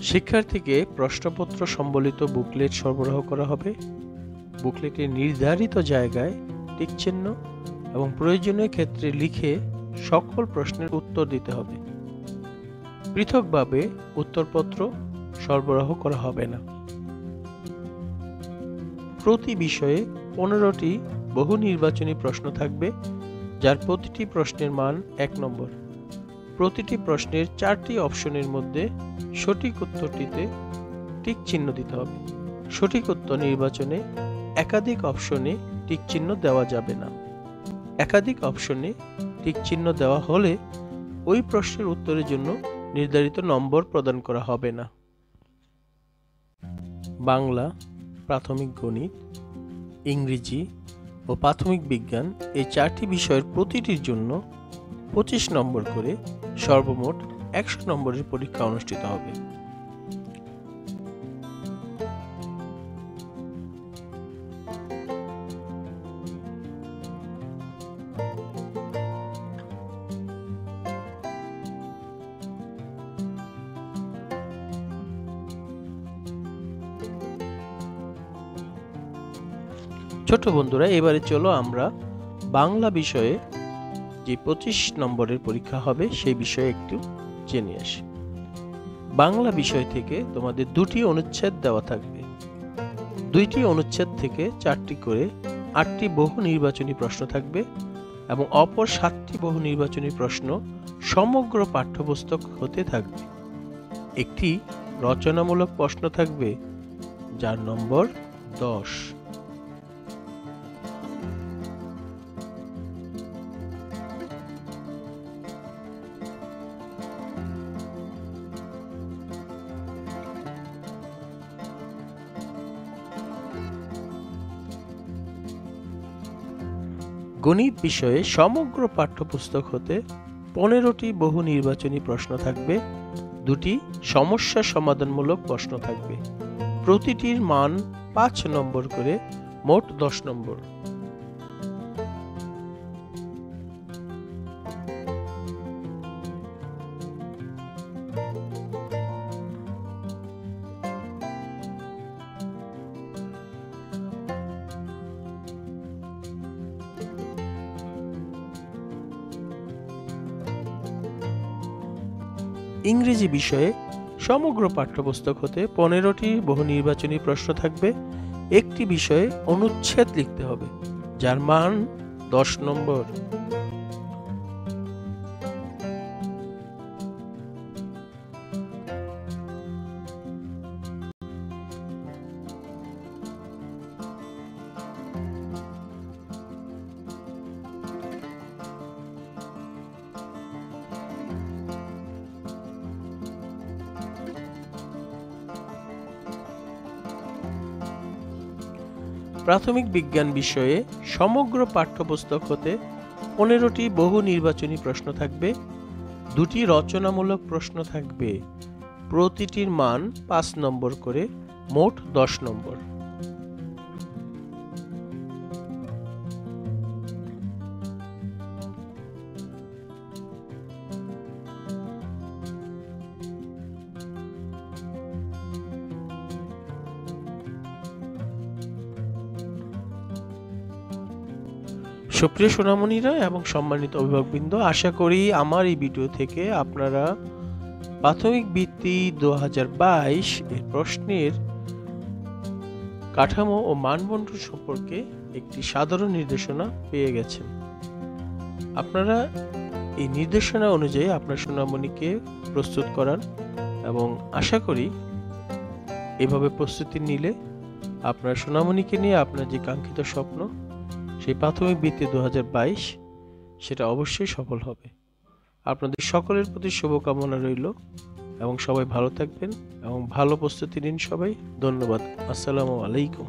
শিক্ষার্থীকে প্রশ্নপত্র সম্বলিত বুকলেট সরবরাহ করা হবে। বুকলেটে নির্ধারিত জায়গায় টিকচিহ্ন এবং প্রয়োজনীয় ক্ষেত্রে লিখে সকল প্রশ্নের উত্তর দিতে হবে। পৃথকভাবে উত্তরপত্র সরবরাহ করা হবে না। প্রতি বিষয়ে 15টি বহু নির্বাচনী প্রশ্ন থাকবে, যার প্রতিটি প্রশ্নের মান 1 নম্বর। প্রতিটি প্রশ্নের 4টি অপশনের মধ্যে সঠিক উত্তরটিতে টিক চিহ্ন দিতে হবে। সঠিক উত্তর নির্বাচনে একাধিক অপশনে টিক চিহ্ন দেওয়া যাবে না। একাধিক অপশনে টিক চিহ্ন দেওয়া হলে ওই প্রশ্নের উত্তরের জন্য নির্ধারিত নম্বর প্রদান করা হবে না। বাংলা, প্রাথমিক গণিত, ইংরেজি ও প্রাথমিক বিজ্ঞান এই 4টি বিষয়ের প্রতিটির জন্য 25 নম্বর করে সর্বমোট 100 নম্বরের পরীক্ষা অনুষ্ঠিত হবে। ছোট বন্ধুরা, এবারে চলো আমরা বাংলা বিষয়ে যে 25 নম্বরের পরীক্ষা হবে সেই বিষয়ে একটু জেনে আসি। বাংলা বিষয় থেকে তোমাদের 2টি অনুচ্ছেদ দেওয়া থাকবে। 2টি অনুচ্ছেদ থেকে 4টি করে 8টি বহু নির্বাচনী প্রশ্ন থাকবে এবং অপর 7টি বহু নির্বাচনী প্রশ্ন সমগ্র পাঠ্যপুস্তক হতে থাকবে। একটি রচনামূলক প্রশ্ন থাকবে, যার নম্বর 10। গণিত বিষয়ে সমগ্র পাঠ্যপুস্তক হতে 15টি বহু নির্বাচনী প্রশ্ন থাকবে। 2টি সমস্যা সমাধানমূলক প্রশ্ন থাকবে। প্রতিটির মান 5 নম্বর করে, মোট 10 নম্বর। ইংরেজি বিষয়ে সমগ্র পাঠ্যপুস্তক হতে 15টি বহু নির্বাচনী প্রশ্ন থাকবে। একটি বিষয়ে অনুচ্ছেদ লিখতে হবে, যার মান 10 নম্বর। প্রাথমিক বিজ্ঞান বিষয়ে সমগ্র পাঠ্যপুস্তক হতে 15টি বহু নির্বাচনী প্রশ্ন থাকবে। 2টি রচনামূলক প্রশ্ন থাকবে। প্রতিটির মান 5 নম্বর করে, মোট 10 নম্বর। সুপ্রিয় সোনামণিরা এবং সম্মানিত অভিভাবকবৃন্দ, আশা করি আমার এই ভিডিও থেকে আপনারা প্রাথমিক বৃত্তি 2022 এর প্রশ্নের কাঠামো ও মানবন্টন সম্পর্কে একটি সাধারণ নির্দেশনা পেয়ে গেছেন। আপনারা এই নির্দেশনা অনুযায়ী আপনার সোনামণিকে প্রস্তুত করান এবং আশা করি এভাবে প্রস্তুতি নিলে আপনার সোনামণিকে নিয়ে আপনার যে কাঙ্ক্ষিত স্বপ্ন, সেই প্রাথমিক বৃত্তি 2022 সেটা অবশ্যই সফল হবে। আপনাদের সকলের প্রতি শুভকামনা রইল এবং সবাই ভালো থাকবেন এবং ভালো প্রস্তুতি নিন সবাই। ধন্যবাদ। আসসালামু আলাইকুম।